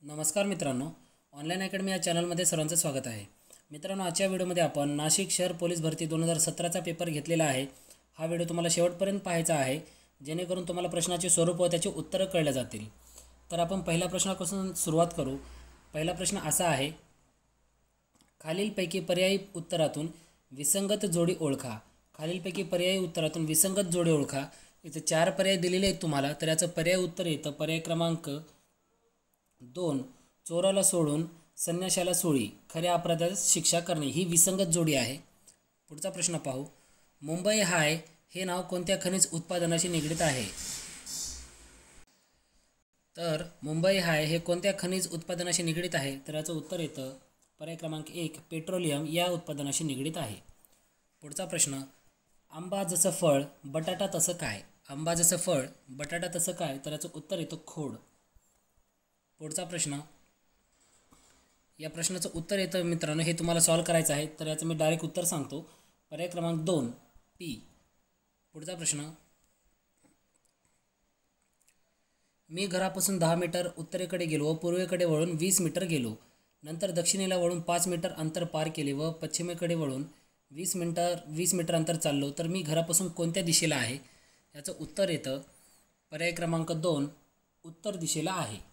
नमस्कार मित्रांनो, online academy या चॅनलमध्ये सर्वांचं स्वागत आहे. मित्रांनो, आजच्या व्हिडिओमध्ये आपण नाशिक शहर पोलीस भरती 2017चा पेपर घेतलेला आहे. हा व्हिडिओ तुम्हाला शेवटपर्यंत पाहायचा आहे, जेणेकरून तुम्हाला प्रश्नाचे स्वरूप व त्याची उत्तरं कळल्या जातील. तर आपण पहिल्या प्रश्नापासून सुरुवात करू. पहिला प्रश्न असा आहे, खालीलपैकी पर्यायी उत्तरातून विसंगत जोडी ओळखा. खालीलपैकी पर्यायी उत्तरातून विसंगत जोडी ओळखा. इथे 4 पर्याय दिलेले आहेत तुम्हाला, तर याचं पर्याय उत्तर येतं पर्याय क्रमांक 2, चोराला सोडून संन्याशाला सोळी, खऱ्या अपराधास शिक्षा करणे, ही विसंगत जोडी आहे. पुढचा प्रश्न पाहू. मुंबई हाय हे नाव कोणत्या खनिज उत्पादनाशी निगडीत आहे? तर मुंबई हाय हे कोणत्या खनिज उत्पादनाशी निगडीत आहे? तर याचं उत्तर येतं पर्याय क्रमांक 1, पेट्रोलियम या उत्पादनाशी निगडीत आहे. पुढचा प्रश्न, आंबा जसं फळ बटाटा तसं काय? आंबा जसं फळ बटाटा तसं काय? तर याचं उत्तर येतं खोड. पुढचा प्रश्न, या प्रश्नाचं उत्तर येतं मित्रांनो, हे तुम्हाला सॉल्व करायचं आहे, तर याचं मी डायरेक्ट उत्तर सांगतो. पर्याय क्रमांक 2, पी. पुढचा प्रश्न, मी घरापासून 10 मीटर उत्तरेकडे गेलो व पूर्वेकडे वळून 20 मीटर गेलो. नंतर दक्षिणेला वळून 5 मीटर अंतर पार केले व पश्चिमेकडे वळून 20 मीटर अंतर चाललो, तर मी घरापासून कोणत्या दिशेला आहे? याचं उत्तर येतं पर्याय क्रमांक 2, उत्तर दिशेला आहे.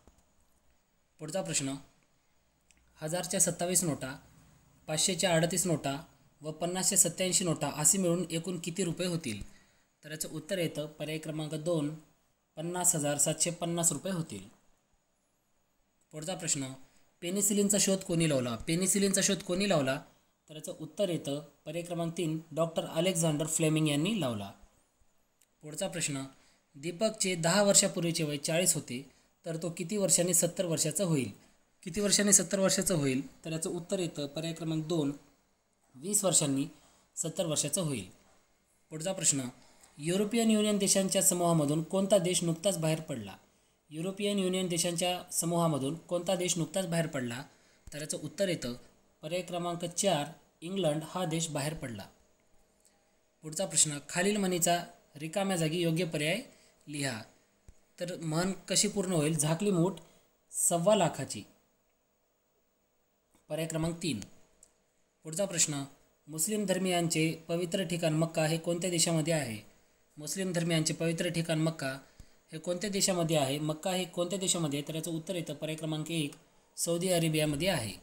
पुढचा प्रश्न, 1000च्या 27 नोटा, 500च्या 38 नोटा व 50च्या 87 नोटा असे मिळून एकूण किती रुपये होतील? तर याचं उत्तर येतं पर्याय क्रमांक 2, 50,750 रुपये होतील. पुढचा प्रश्न, पेनिसिलिनचा शोध कोणी लावला? पेनिसिलिनचा शोध कोणी लावला? तर याचं उत्तर येतं पर्याय क्रमांक 3, डॉक्टर अलेक्झांडर फ्लेमिंग यांनी लावला. पुढचा प्रश्न, दीपकचे 10 वर्षापूर्वीचे वय 40 होते, तर तो किती वर्षांनी 70 वर्षाचा होईल? किती वर्षांनी 70 वर्षाचं होईल? तर याचं उत्तर येतं पर्याय क्रमांक 2, 20 वर्षांनी 70 वर्षाचं होईल. पुढचा प्रश्न, युरोपियन युनियन देशांच्या समूहामधून कोणता देश नुकताच बाहेर पडला? युरोपियन युनियन देशांच्या समूहामधून कोणता देश नुकताच बाहेर पडला? तर याचं उत्तर येतं पर्याय क्रमांक 4, इंग्लंड हा देश बाहेर पडला. पुढचा प्रश्न, खालील म्हणीचा रिकाम्या जागी योग्य पर्याय लिहा. तर म्हण कशी पूर्ण होईल? झाकली मूठ 1.25 लाखाची. पर्याय क्रमांक 3. पुढचा प्रश्न, मुस्लिम धर्मियांचे पवित्र ठिकाण मक्का हे कोणत्या देशामध्ये आहे? मुस्लिम धर्मियांचे पवित्र ठिकाण मक्का हे कोणत्या देशामध्ये आहे? मक्का हे कोणत्या देशामध्ये आहे? तर याचं उत्तर येतं पर्याय क्रमांक 1, सौदी अरेबियामध्ये आहे.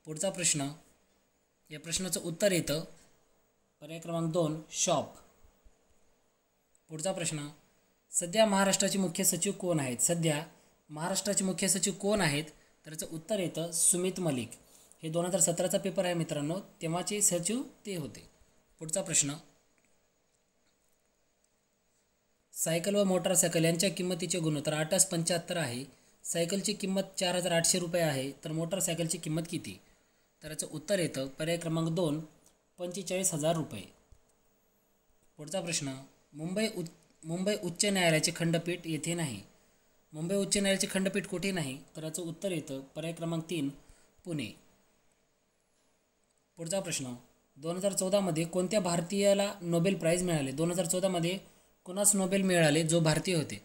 पुढचा प्रश्न, या प्रश्नाचं उत्तर येतं पर्याय क्रमांक 2, शॉप. पुढचा प्रश्न, सध्या महाराष्ट्राचे मुख्य सचिव कोण आहेत? सध्या महाराष्ट्राचे मुख्य सचिव कोण आहेत? तर याचं उत्तर येतं सुमित मलिक. हे 2017चा पेपर आहे मित्रांनो, तेव्हाचे सचिव ते होते. पुढचा प्रश्न, सायकल व मोटारसायकल यांच्या किंमतीचे गुणोत्तर 8:75 आहे. सायकलची किंमत 4,800 रुपये आहे, तर मोटारसायकलची किंमत किती? तर याचं उत्तर येतं पर्याय क्रमांक 2, 45,000 रुपये. पुढचा प्रश्न, मुंबई उच्च न्यायालयाचे खंडपीठ येथे नाही. मुंबई उच्च न्यायालयाचे खंडपीठ कुठे नाही? तर याचं उत्तर येतं पर्याय क्रमांक 3, पुणे. पुढचा प्रश्न, 2014मध्ये कोणत्या भारतीयाला नोबेल प्राईज मिळाले? 2014मध्ये कुणास नोबेल मिळाले जो भारतीय होते?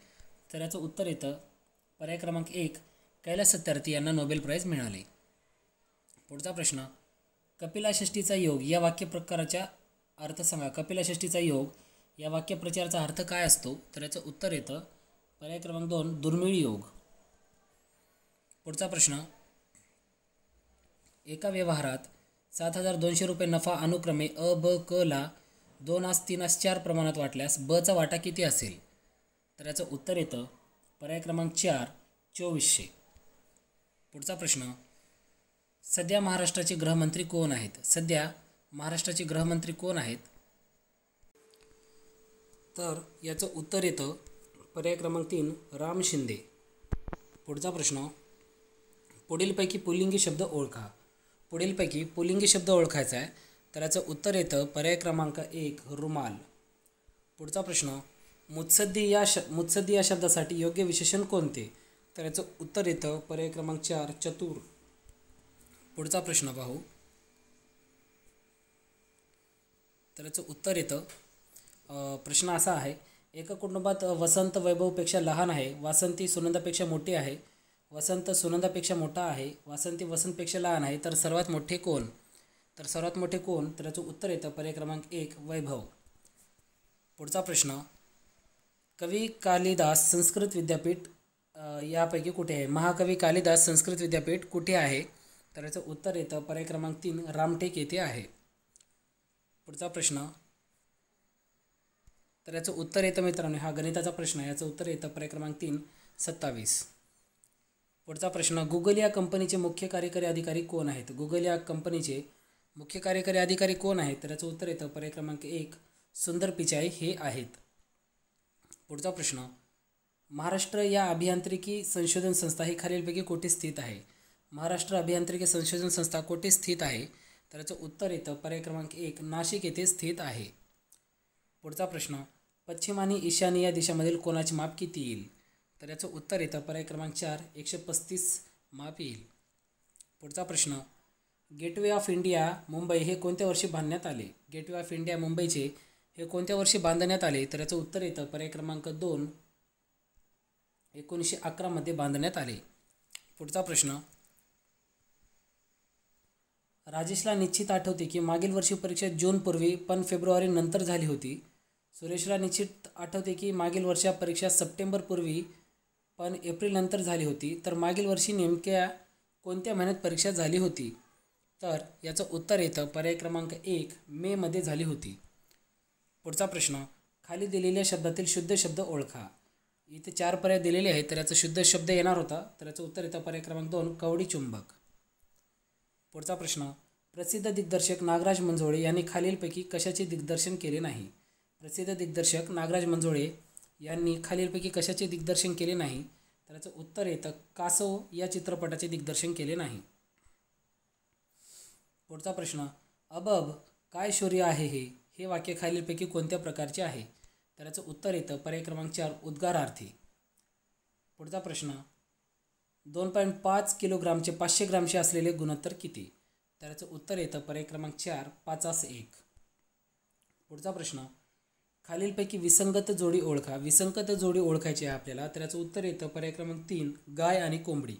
तर याचं उत्तर येतं पर्याय क्रमांक 1, कैलास सत्यार्थी यांना नोबेल प्राईज मिळाले. पुढचा प्रश्न, कपिलाषष्ठीचा योग या वाक्यप्रकाराचा अर्थ सांगा. कपिलाषष्ठीचा योग या वाक्यप्रचाराचा अर्थ काय असतो? तर याचं उत्तर येतं पर्याय क्रमांक 2, दुर्मिळ योग. पुढचा प्रश्न, एका व्यवहारात 7,200 रुपये नफा अनुक्रमे अ, ब, क ला 2/3/4 प्रमाणात वाटल्यास ब चा वाटा किती असेल? तर याचं उत्तर येतं पर्याय क्रमांक 4, 2400. पुढचा प्रश्न, सध्या महाराष्ट्राचे गृहमंत्री कोण आहेत? सध्या महाराष्ट्राचे गृहमंत्री कोण आहेत? तर याचं उत्तर येतं पर्याय क्रमांक 3, राम शिंदे. पुढचा प्रश्न, पुढीलपैकी पुल्लिंगी शब्द ओळखा. पुढीलपैकी पुल्लिंगी शब्द ओळखायचा आहे, तर याचं उत्तर येतं पर्याय क्रमांक 1, रुमाल. पुढचा प्रश्न, मुत्सद्दी या शब्दासाठी योग्य विशेषण कोणते? तर याचं उत्तर येतं पर्याय क्रमांक 4, चतुर. पुढचा प्रश्न पाहू. तर याचं उत्तर येतं प्रश्न असा आहे, एका कुटुंबात वसंत वैभवपेक्षा लहान आहे, वासंती सुनंदापेक्षा मोठी आहे, वसंत सुनंदापेक्षा मोठा आहे, वासंती वसंतपेक्षा लहान आहे, तर सर्वात मोठे कोण? तर सर्वात मोठे कोण? तर याचं उत्तर येतं पर्याय क्रमांक 1 वैभव. पुढचा प्रश्न, कवी कालिदास संस्कृत विद्यापीठ यापैकी कुठे आहे? महाकवी कालिदास संस्कृत विद्यापीठ कुठे आहे? तर याचं उत्तर येतं पर्याय क्रमांक 3 रामटेक येथे आहे. पुढचा प्रश्न, तर याचं उत्तर येतं मित्रांनो, हा गणिताचा प्रश्न आहे, याचं उत्तर येतं पर्याय क्रमांक 3 27. पुढचा प्रश्न, गुगल या कंपनीचे मुख्य कार्यकारी अधिकारी कोण आहेत? गुगल या कंपनीचे मुख्य कार्यकारी अधिकारी कोण आहेत? तर याचं उत्तर येतं पर्याय क्रमांक 1 सुंदर पिचाई हे आहेत. पुढचा प्रश्न, महाराष्ट्र या अभियांत्रिकी संशोधन संस्था ही खालीलपैकी कुठे स्थित आहे? महाराष्ट्र अभियांत्रिकी संशोधन संस्था कुठे स्थित आहे? तर याचं उत्तर येतं पर्याय क्रमांक 1 नाशिक येथे स्थित आहे. पुढचा प्रश्न, पश्चिम आणि ईशान्य या दिशामधील कोणाचे माप किती येईल? तर याचं उत्तर येतं पर्याय क्रमांक 4 135 माप येईल. पुढचा प्रश्न, गेटवे ऑफ इंडिया मुंबई हे कोणत्या वर्षी बांधण्यात आले? गेटवे ऑफ इंडिया मुंबईचे हे कोणत्या वर्षी बांधण्यात आले? तर याचं उत्तर येतं पर्याय क्रमांक 2 1911 मध्ये बांधण्यात आले. पुढचा प्रश्न, राजेशला निश्चित आठवते की मागील वर्षी परीक्षा जूनपूर्वी पण फेब्रुवारी नंतर झाली होती. सुरेशला निश्चित आठवते की मागील वर्षा परीक्षा सप्टेंबरपूर्वी पण एप्रिल नंतर झाली होती. तर मागील वर्षी नेमक्या कोणत्या महिन्यात परीक्षा झाली होती? तर याचं उत्तर येतं पर्याय क्रमांक 1 मे मध्ये झाली होती. पुढचा प्रश्न, खाली दिलेल्या शब्दातील शुद्ध शब्द ओळखा. इथे 4 पर्याय दिलेले आहेत, तर याचा शुद्ध शब्द येणार होता, तर याचं उत्तर येतं पर्याय क्रमांक 2 कवडी चुंबक. पुढचा प्रश्न, प्रसिद्ध दिग्दर्शक नागराज मंजुळे यांनी खालीलपैकी कशाचे दिग्दर्शन केले नाही? प्रसिद्ध दिग्दर्शक नागराज मंजुळे यांनी खालीलपैकी कशाचे दिग्दर्शन केले नाही? तर याचं उत्तर येतं कासव या चित्रपटाचे दिग्दर्शन केले नाही. पुढचा प्रश्न, अबब काय शौर्य आहे हे वाक्य खालीलपैकी कोणत्या प्रकारचे आहे? तर याचं उत्तर येतं पर्याय क्रमांक 4 उद्गारार्थी. पुढचा प्रश्न, 2.5 किलोग्रामचे 500 ग्रामचे असलेले गुणोत्तर किती? तर याचं उत्तर येतं पर्याय क्रमांक 4 5:1. पुढचा प्रश्न, खालीलपैकी विसंगत जोडी ओळखा. विसंगत जोडी ओळखायची आहे आपल्याला, तर याचं उत्तर येतं पर्याय क्रमांक 3 गाय आणि कोंबडी.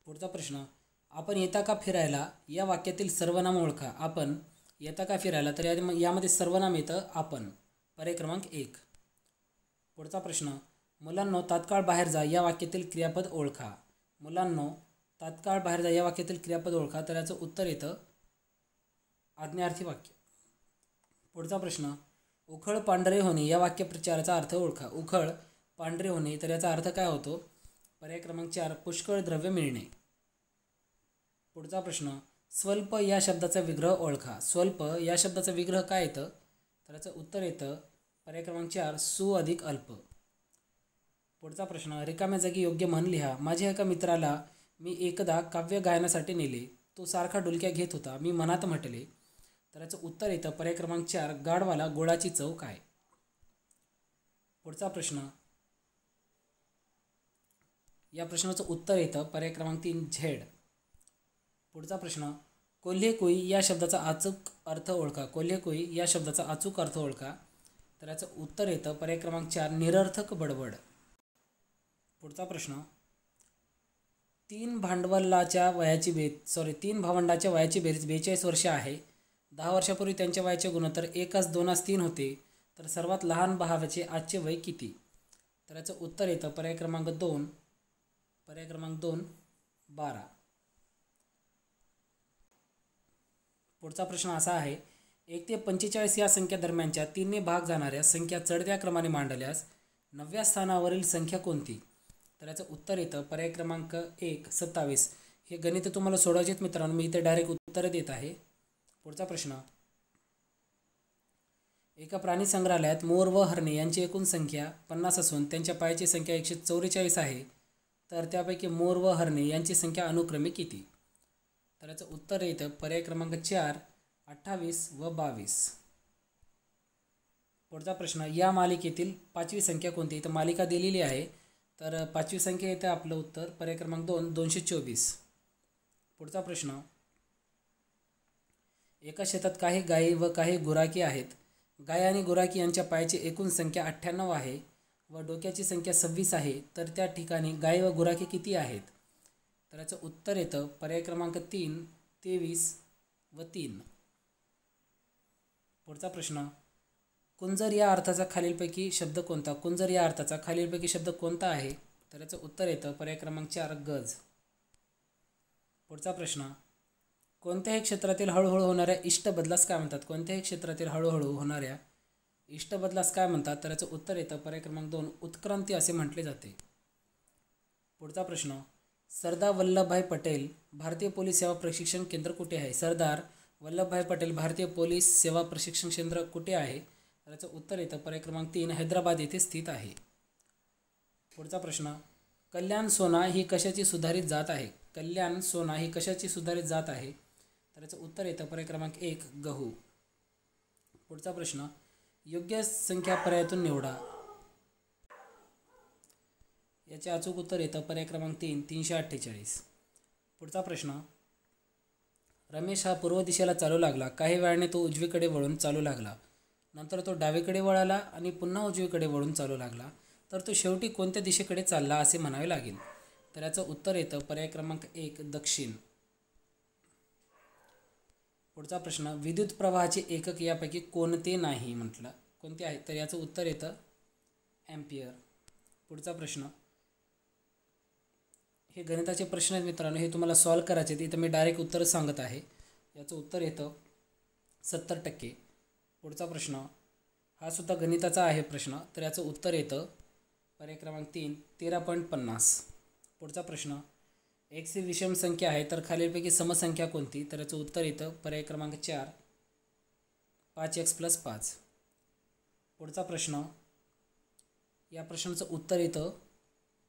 पुढचा प्रश्न, आपण येता का फिरायला या वाक्यातील सर्वनाम ओळखा. आपण येता का फिरायला, तर यामध्ये सर्वनाम येतं आपण, पर्याय क्रमांक 1. पुढचा प्रश्न, मुलांनो तात्काळ बाहेर जा या वाक्यातील क्रियापद ओळखा. मुलांनो तात्काळ बाहेर जा या वाक्यातील क्रियापद ओळखा, तर याचं उत्तर येतं आज्ञार्थी वाक्य. पुढचा प्रश्न, उखळ पांढरे होणे या वाक्यप्रचाराचा अर्थ ओळखा. उखळ पांढरे होणे, तर याचा अर्थ काय होतो? पर्याय क्रमांक 4 पुष्कळ द्रव्य मिळणे. पुढचा प्रश्न, स्वल्प या शब्दाचा विग्रह ओळखा. स्वल्प या शब्दाचा विग्रह काय येतं? तर याचं उत्तर येतं पर्याय क्रमांक 4 सु अधिक अल्प. पुढचा प्रश्न, रिकाम्या जागी योग्य म्हण लिहा. माझ्या एका मित्राला मी एकदा काव्य गायनासाठी नेले. तो सारखा डुलक्या घेत होता. मी मनात म्हटले. तर याचं उत्तर येतं पर्याय क्रमांक 4 गाढवाला गोळाची चव काय. पुढचा प्रश्न, या प्रश्नाचं उत्तर येतं पर्याय क्रमांक 3 झेड. पुढचा प्रश्न, कोल्हे कोई या शब्दाचा अचूक अर्थ ओळखा. कोल्हे कोई या शब्दाचा अचूक अर्थ ओळखा, तर याचं उत्तर येतं पर्याय क्रमांक 4 निरर्थक बडबड. पुढचा प्रश्न, तीन भावंडाच्या वयाची बेरीज 42 वर्षे आहे. 10 वर्षापूर्वी त्यांच्या वयाचे गुणोत्तर 1:2:3 होते. तर सर्वात लहान भावाचे आजचे वय किती? तर याचं उत्तर येतं पर्याय क्रमांक 2 12. पुढचा प्रश्न असा आहे, 1 ते 45 या संख्या दरम्यानच्या 3 ने भाग जाणाऱ्या संख्या चढत्या क्रमाने मांडल्यास 9व्या स्थानावरील संख्या कोणती? तर याचं उत्तर येतं पर्याय क्रमांक 1 27. हे गणित तुम्हाला सोडवायचे आहेत मित्रांनो, मी इथे डायरेक्ट उत्तर देत आहे. पुढचा प्रश्न, एका प्राणी संग्रहालयात मोर व हरणे यांची एकूण संख्या 50 असून त्यांच्या पायाची संख्या 144 आहे. तर त्यापैकी मोर व हरणे यांची संख्या अनुक्रमे किती? तर याचं उत्तर येतं पर्याय क्रमांक 4 28 व 22. पुढचा प्रश्न, या मालिकेतील 5वी संख्या कोणती? तर मालिका दिलेली आहे, तर 5वी संख्या येतं आपलं उत्तर पर्याय क्रमांक 2 224. पुढचा प्रश्न, एका शेतात काही गायी व काही गुराखी आहेत. गाय आणि गुराखी यांच्या पायाची एकूण संख्या 98 आहे. व डोक्याची संख्या 26 आहे तर त्या ठिकाणी गाय व गुराखे किती आहेत? तर याचं उत्तर येतं पर्याय क्रमांक 3 23 व 3. पुढचा प्रश्न, कुंजर या अर्थाचा खालीलपैकी शब्द कोणता? कुंजर या अर्थाचा खालीलपैकी शब्द कोणता आहे? तर याचं उत्तर येतं पर्याय क्रमांक 4 गज. पुढचा प्रश्न, कोणत्याही क्षेत्रातील हळूहळू होणाऱ्या इष्ट बदलास काय म्हणतात? कोणत्याही क्षेत्रातील हळूहळू होणाऱ्या इष्ट बदलास काय म्हणतात? तर याचं उत्तर येतं पर्याय क्रमांक 2 उत्क्रांती असे म्हटले जाते. पुढचा प्रश्न, सरदार वल्लभभाई पटेल भारतीय पोलीस सेवा प्रशिक्षण केंद्र कुठे आहे? सरदार वल्लभभाई पटेल भारतीय पोलीस सेवा प्रशिक्षण केंद्र कुठे आहे? तर याचं उत्तर येतं पर्याय क्रमांक 3 हैदराबाद येथे स्थित आहे. पुढचा प्रश्न, कल्याण सोना ही कशाची सुधारित जात आहे? कल्याण सोना ही कशाची सुधारित जात आहे? तर याचं उत्तर येतं पर्याय क्रमांक 1 गहू. पुढचा प्रश्न, योग्य संख्या पर्यायातून निवडा. याचे अचूक उत्तर येतं पर्याय क्रमांक 3 348. पुढचा प्रश्न, रमेश हा पूर्व दिशेला चालू लागला. काही वेळाने तो उजवीकडे वळून चालू लागला. नंतर तो डावीकडे वळाला आणि पुन्हा उजवीकडे वळून चालू लागला. तर तो शेवटी कोणत्या दिशेकडे चालला असे म्हणावे लागेल? तर याचं उत्तर येतं पर्याय क्रमांक 1 दक्षिण. पुढचा प्रश्न, विद्युत प्रवाहाचे एकक यापैकी कोणते नाही म्हटलं कोणते आहे? तर याचं उत्तर येतं ॲम्पियर. पुढचा प्रश्न, हे गणिताचे प्रश्न आहेत मित्रांनो, हे तुम्हाला सॉल्व करायचे आहेत. इथं मी डायरेक्ट उत्तर सांगत आहे. याचं उत्तर येतं 70%. पुढचा प्रश्न, हा सुद्धा गणिताचा आहे प्रश्न. तर याचं उत्तर येतं पर्याय क्रमांक 3 13.50. पुढचा प्रश्न, x ही विषम संख्या आहे तर खालीलपैकी समसंख्या कोणती? तर याचं उत्तर येतं पर्याय क्रमांक 4 5x + 5. पुढचा प्रश्न, या प्रश्नाचं उत्तर येतं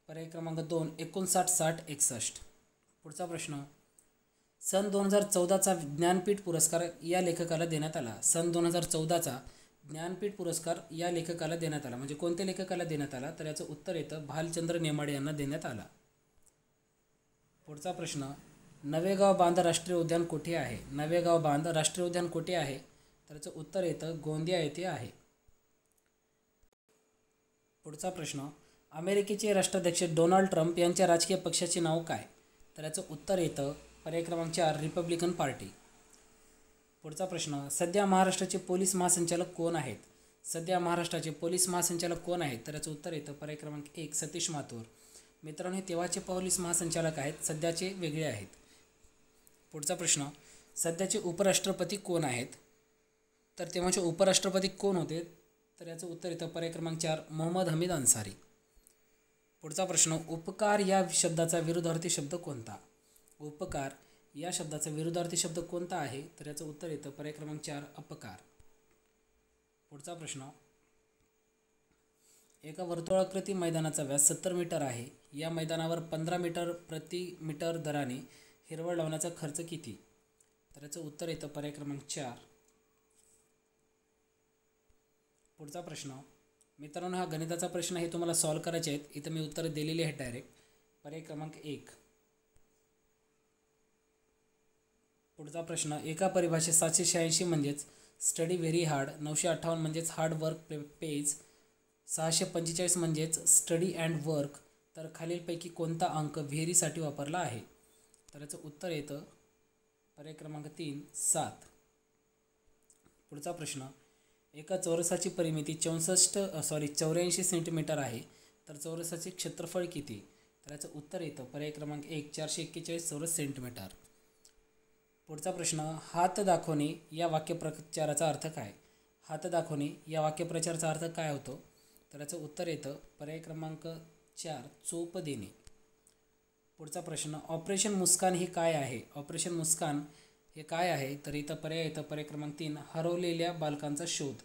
पर्याय क्रमांक 2 59 60 61. पुढचा प्रश्न, सन 2014चा ज्ञानपीठ पुरस्कार या लेखकाला देण्यात आला. सन 2014चा ज्ञानपीठ पुरस्कार या लेखकाला देण्यात आला. म्हणजे कोणत्या लेखकाला देण्यात आला? तर याचं उत्तर येतं भालचंद्र नेमाडे यांना देण्यात आला. पुढचा प्रश्न, नवेगाव बांध राष्ट्रीय उद्यान कुठे आहे? नवेगाव बांध राष्ट्रीय उद्यान कुठे आहे? तर याचं उत्तर येतं गोंदिया येथे आहे. पुढचा प्रश्न, अमेरिकेचे राष्ट्राध्यक्ष डोनाल्ड ट्रम्प यांच्या राजकीय पक्षाचे नाव काय? तर याचं उत्तर येतं पर्याय क्रमांक 4 रिपब्लिकन पार्टी. पुढचा प्रश्न, सध्या महाराष्ट्राचे पोलीस महासंचालक कोण आहेत? सध्या महाराष्ट्राचे पोलीस महासंचालक कोण आहेत? तर याचं उत्तर येतं पर्याय क्रमांक 1 सतीश माथुर. मित्रांनो, हे तेव्हाचे पोलीस महासंचालक आहेत, सध्याचे वेगळे आहेत. पुढचा प्रश्न, सध्याचे उपराष्ट्रपती कोण आहेत? तर तेव्हाचे उपराष्ट्रपती कोण होते? तर याचं उत्तर येतं पर्याय क्रमांक 4 मोहम्मद हमीद अन्सारी. पुढचा प्रश्न, उपकार या शब्दाचा विरुद्धार्थी शब्द कोणता? उपकार या शब्दाचा विरुद्धार्थी शब्द कोणता आहे? तर याचं उत्तर येतं पर्याय क्रमांक 4 अपकार. पुढचा प्रश्न, एका वर्तुळाकृती मैदानाचा व्यास 70 मीटर आहे. या मैदानावर 15 मीटर प्रति मीटर दराने हिरवळ लावण्याचा खर्च किती? तर याचं उत्तर येतं पर्याय क्रमांक 4. पुढचा प्रश्न, मित्रांनो, हा गणिताचा प्रश्न हे तुम्हाला सॉल्व करायचे आहेत. इथं मी उत्तर दिलेली आहेत डायरेक्ट. पर्याय क्रमांक 1. पुढचा प्रश्न, एका परिभाषेत 786 म्हणजेच स्टडी व्हेरी हार्ड, 958 म्हणजेच हार्ड वर्क पेज, 645 म्हणजेच स्टडी अँड वर्क, तर खालीलपैकी कोणता अंक व्हेरीसाठी वापरला आहे? तर याचं उत्तर येतं पर्याय क्रमांक 3 7. पुढचा प्रश्न, एका चौरसाची परिमिती 84 सेंटीमीटर आहे तर चौरसाचे क्षेत्रफळ किती? तर याचं उत्तर येतं पर्याय क्रमांक 1 441 चौरस सेंटीमीटर. पुढचा प्रश्न, हात दाखवणे या वाक्यप्रचाराचा अर्थ काय? हात दाखवणे या वाक्यप्रचाराचा अर्थ काय होतो? तर याचं उत्तर येतं पर्याय क्रमांक 4 चोप देणे. पुढचा प्रश्न, ऑपरेशन मुस्कान हे काय आहे? ऑपरेशन मुस्कान हे काय आहे? तर इथं पर्याय येतं पर्याय क्रमांक 3 हरवलेल्या बालकांचा शोध.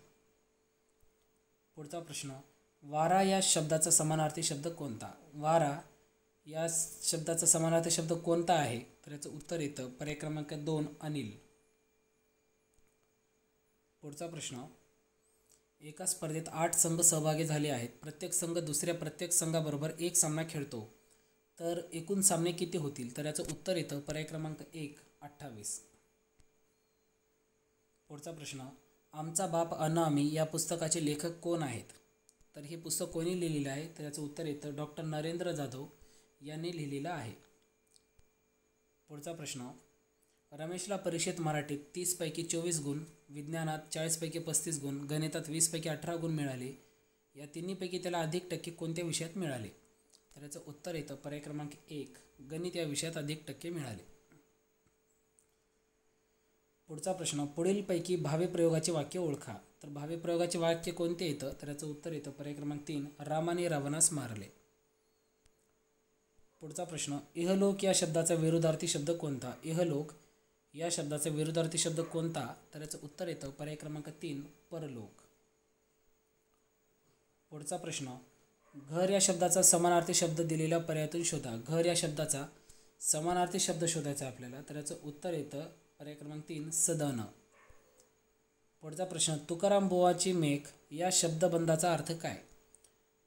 पुढचा प्रश्न, वारा या शब्दाचा समानार्थी शब्द कोणता? वारा या शब्दाचा समानार्थी शब्द कोणता आहे? तर याचं उत्तर येतं पर्याय क्रमांक 2 अनिल. पुढचा प्रश्न, एका स्पर्धेत 8 संघ सहभागी झाले आहेत. प्रत्येक संघ दुसऱ्या प्रत्येक संघाबरोबर एक सामना खेळतो तर एकूण सामने किती होतील? तर याचं उत्तर येतं पर्याय क्रमांक 1 28. पुढचा प्रश्न, आमचा बाप अन आम्ही या पुस्तकाचे लेखक कोण आहेत? तर हे पुस्तक कोणी लिहिलेलं आहे? तर याचं उत्तर येतं डॉक्टर नरेंद्र जाधव यांनी लिहिलेलं आहे. पुढचा प्रश्न, रमेशला परीक्षेत मराठीत 30पैकी 24 गुण, विज्ञानात 40पैकी 35 गुण, गणितात 20पैकी 18 गुण मिळाले. या तिन्हीपैकी त्याला अधिक टक्के कोणत्या विषयात मिळाले? तर याचं उत्तर येतं पर्याय क्रमांक 1, गणित या विषयात अधिक टक्के मिळाले. पुढचा प्रश्न, पुढीलपैकी भावे प्रयोगाचे वाक्य ओळखा. तर भावे प्रयोगाचे वाक्य कोणते येतं? तर याचं उत्तर येतं पर्याय क्रमांक 3, रामाने रावणास मारले. पुढचा प्रश्न, इहलोक या शब्दाचा विरुद्धार्थी शब्द कोणता? इहलोक या शब्दाचा विरुद्धार्थी शब्द कोणता? तर याचं उत्तर येतं पर्याय क्रमांक 3, परलोक. पुढचा प्रश्न, घर या शब्दाचा समानार्थी शब्द दिलेल्या पर्यायातून शोधा. घर या शब्दाचा समानार्थी शब्द शोधायचा आपल्याला. तर याचं उत्तर येतं पर्याय क्रमांक 3, सदन. पुढचा प्रश्न, तुकाराम बुवाची मेघ या शब्दबंधाचा अर्थ काय?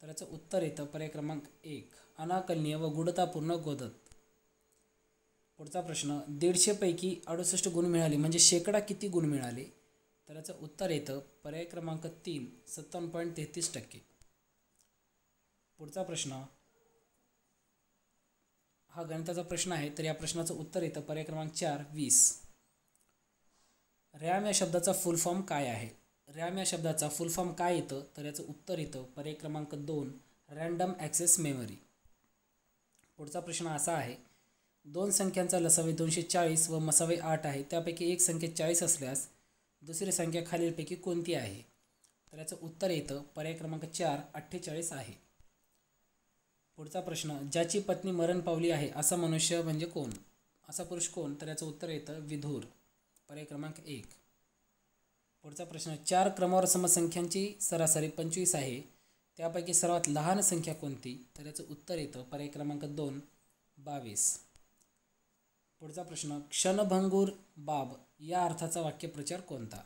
तर याचं उत्तर येतं पर्याय क्रमांक 1, अनाकलनीय व गूढतापूर्ण गोदत. पुढचा प्रश्न, 150पैकी 68 गुण मिळाले म्हणजे शेकडा किती गुण मिळाले? तर याचं उत्तर येतं पर्याय क्रमांक 3, 57.33%. पुढचा प्रश्न हा गणिताचा प्रश्न आहे. तर या प्रश्नाचं उत्तर येतं पर्याय क्रमांक 4, 20. रॅम या शब्दाचा फुल फॉर्म काय आहे? रॅम या शब्दाचा फुल फॉर्म काय येतं? तर याचं उत्तर येतं पर्याय क्रमांक 2, रँडम ॲक्सेस मेमरी. पुढचा प्रश्न असा आहे, दोन संख्यांचा लसावे 240 व मसावे 8 आहे. त्यापैकी एक संख्या 40 असल्यास दुसरी संख्या खालीलपैकी कोणती आहे? तर याचं उत्तर येतं पर्याय क्रमांक 4, 48 आहे. पुढचा प्रश्न, ज्याची पत्नी मरण पावली आहे असा मनुष्य म्हणजे कोण? असा पुरुष कोण? तर याचं उत्तर येतं विधुर, पर्याय क्रमांक 1. पुढचा प्रश्न, 4 क्रमवार समसंख्यांची सरासरी 25 आहे. त्यापैकी सर्वात लहान संख्या कोणती? तर याचं उत्तर येतं पर्याय क्रमांक 2, 22. पुढचा प्रश्न, क्षणभंगूर बाब या अर्थाचा वाक्यप्रचार कोणता?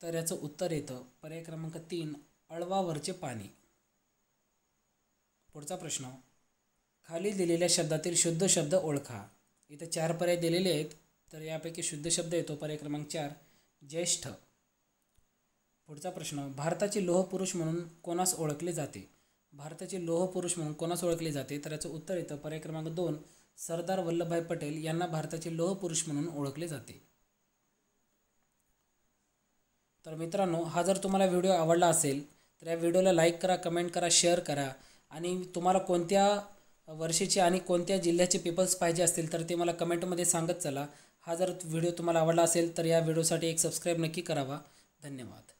तर याचं उत्तर येतं पर्याय क्रमांक 3, अळवावरचे पाणी. पुढचा प्रश्न, खाली दिलेल्या शब्दातील शुद्ध शब्द ओळखा. इथं 4 पर्याय दिलेले आहेत. तर यापैकी शुद्ध शब्द येतो पर्याय क्रमांक 4, ज्येष्ठ. पुढचा प्रश्न, भारताचे लोहपुरुष म्हणून कोणास ओळखले जाते? भारताचे लोहपुरुष म्हणून कोणास ओळखले जाते? तर याचं उत्तर येतं पर्याय क्रमांक 2, सरदार वल्लभभाई पटेल यांना भारताचे लोहपुरुष म्हणून ओळखले जाते. तर मित्रांनो, हा जर तुम्हाला व्हिडिओ आवडला असेल तर या व्हिडिओला लाईक करा, कमेंट करा, शेअर करा. आणि तुम्हाला कोणत्या वर्षीचे आणि कोणत्या जिल्ह्याचे पेपर्स पाहिजे असतील तर ते मला कमेंटमध्ये सांगत चला. हा जर व्हिडिओ तुम्हाला आवडला असेल तर या व्हिडिओसाठी एक सबस्क्राईब नक्की करावा. धन्यवाद.